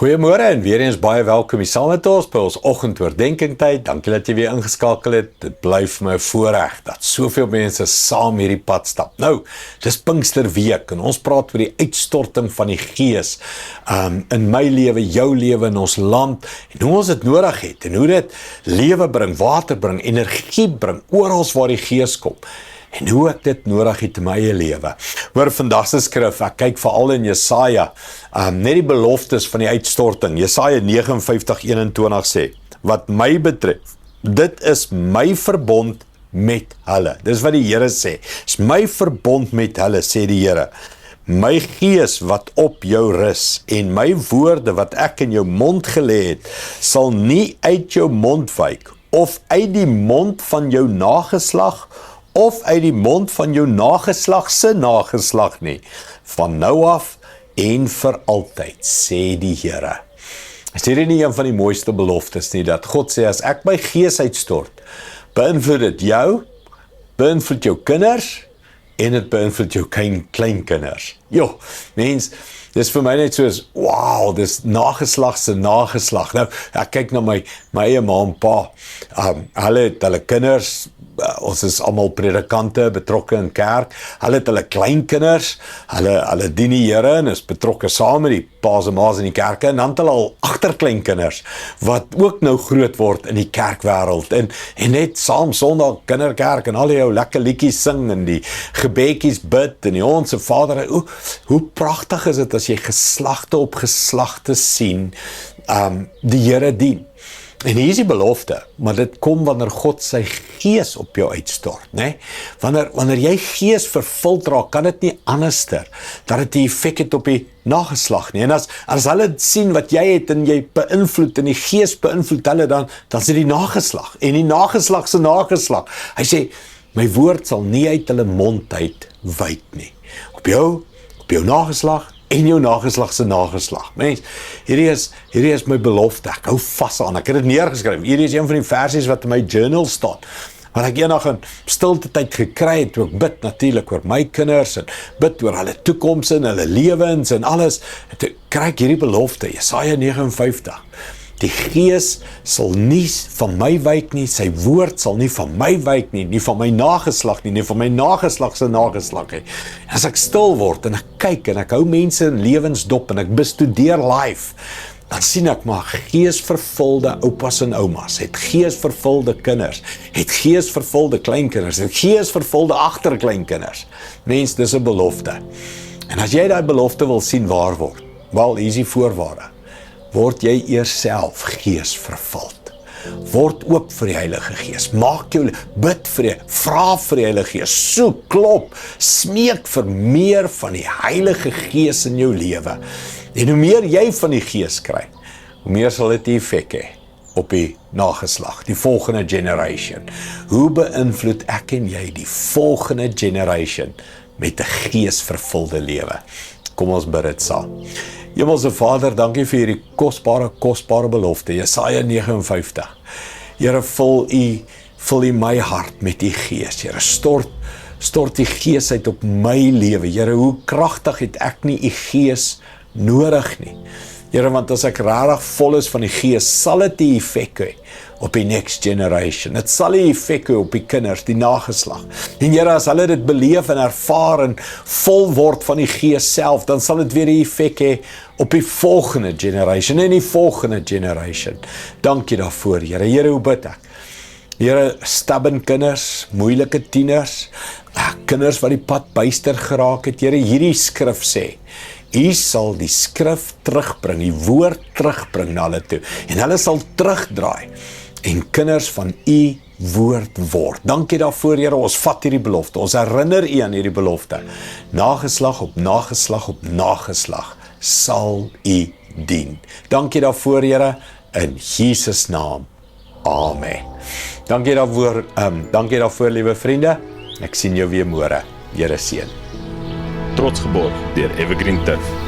Goeiemôre en weer eens baie welkom hier saam met ons by ons oggendoordenkingtyd. Dankie dat jy weer ingeskakel het. Dit bly vir my 'n voorreg dat soveel mense saam hierdie pad stap. Nou, dis Pinksterweek en ons praat oor die uitstorting van die Gees in my lewe, jou lewe, in ons land en hoe ons dit nodig het en hoe dit lewe bring, water bring, energie bring oral waar die Gees kom. En hoe ek dit nodig het in my eie lewe. Hoor vandag se skrif, ek kyk veral in Jesaja, net die beloftes van die uitstorting. Jesaja 59:21 sê, wat my betref, dit is my verbond met hulle. Dis wat die Here sê. Dis my verbond met hulle, sê die Here. My Gees wat op jou rus en my woorde wat ek in jou mond gelê het, sal nie uit jou mond wyk of uit die mond van jou nageslag of uit die mond van jou nageslag se nageslag nie, van nou af en vir altyd, sê die Here. Is dit nie een van die mooiste beloftes nie, dat God sê, as ek my Gees uitstort, beïnvloed dit jou, beïnvloed jou kinders, en dit beïnvloed jou kleinkinders. Jo, mens, dis vir my net soos, wow, dis nageslag se nageslag. Nou, ek kyk na my eie ma en pa, hulle het hulle kinders, ons is almal predikante, betrokke in kerk, hulle het hulle kleinkinders, hulle dien die Here en is betrokke saam met die pa's en ma's in die kerke, en dan het hulle al agterkleinkinders, wat ook nou groot word in die kerkwêreld, en net saam Sondag kinderkerk, en al die ou lekker liedjies sing, en die gebedjies bid, en die Onse Vader, hoe pragtig is dit as jy geslagte op geslagte sien, die Here dien. En hier is die belofte, maar dit kom wanneer God sy Gees op jou uitstort, né? Wanneer jy Gees vervuld raak, kan dit nie anderster, dat dit die effek het op die nageslag nie. En as hulle sien wat jy het en jy beïnvloed en die Gees beïnvloed hulle, dan is dit die nageslag en die nageslag se nageslag. Hy sê, my woord sal nie uit hulle mond uit wyk nie. Op jou nageslag en jou nageslag se nageslag. Mens, hierdie is my belofte. Ek hou vas aan. Ek het dit neergeskryf. Hierdie is een van die versies wat in my journal staan. Wat ek eendag in stilte tyd gekry het, toe ek bid natuurlik oor my kinders en bid oor hulle toekoms en hulle lewens en alles. En toe kry ek hierdie belofte, Jesaja 59. Die Gees sal nie van my wyk nie, sy woord sal nie van my wyk nie, nie van my nageslag nie van my nageslag se nageslag nie. As ek stil word en ek kyk en ek hou mense in lewens dop en ek bestudeer live, dan sien ek maar geesvervulde oupas en oumas, het geesvervulde kinders, het geesvervulde kleinkinders, het geesvervulde agterkleinkinders. Mens, dis 'n belofte. En as jy daai belofte wil sien waar word, wel, hier is die voorwaarde. Word jy eers self Gees vervuld. Word oop vir die Heilige Gees. Maak jou, bid vir die, vra vir die Heilige Gees. Soek, klop, smeek vir meer van die Heilige Gees in jou lewe. En hoe meer jy van die Gees kry, hoe meer sal dit effek hê op die nageslag, die volgende generation. Hoe beïnvloed ek en jy die volgende generation met 'n geesvervulde lewe? Kom ons bid dit saam. Hemelse Vader, dankie vir hierdie kosbare belofte, Jesaja 59. Here, vul U my hart met U Gees. Here, stort die Gees uit op my lewe. Here, hoe kragtig het ek nie U Gees nodig nie. Here, want as ek regtig vol is van die Gees, sal dit die effek hê op die next generation. Dit sal die effek hê op die kinders, die nageslag. En Here, as hulle dit beleef en ervaar en vol word van die Gees self, dan sal dit weer die effek hê op die volgende generation en die volgende generation. Dankie daarvoor, Here. Here, hoe bid ek? Here, stubborn kinders, moeilike tieners, kinders wat die pad byster geraak het. Here, hierdie skrif sê, U sal die skrif terugbring, die woord terugbring na hulle toe. En hulle sal terugdraai en kinders van U woord word. Dankie daarvoor, Here, ons vat hierdie belofte. Ons herinner U aan hierdie belofte. Nageslag op nageslag op nageslag sal U dien. Dankie daarvoor, Here, in Jesus naam. Amen. Dankie daarvoor, liewe vriende. Ek sien jou weer môre. Here seën. Trots geborg deur Evergreen Turf.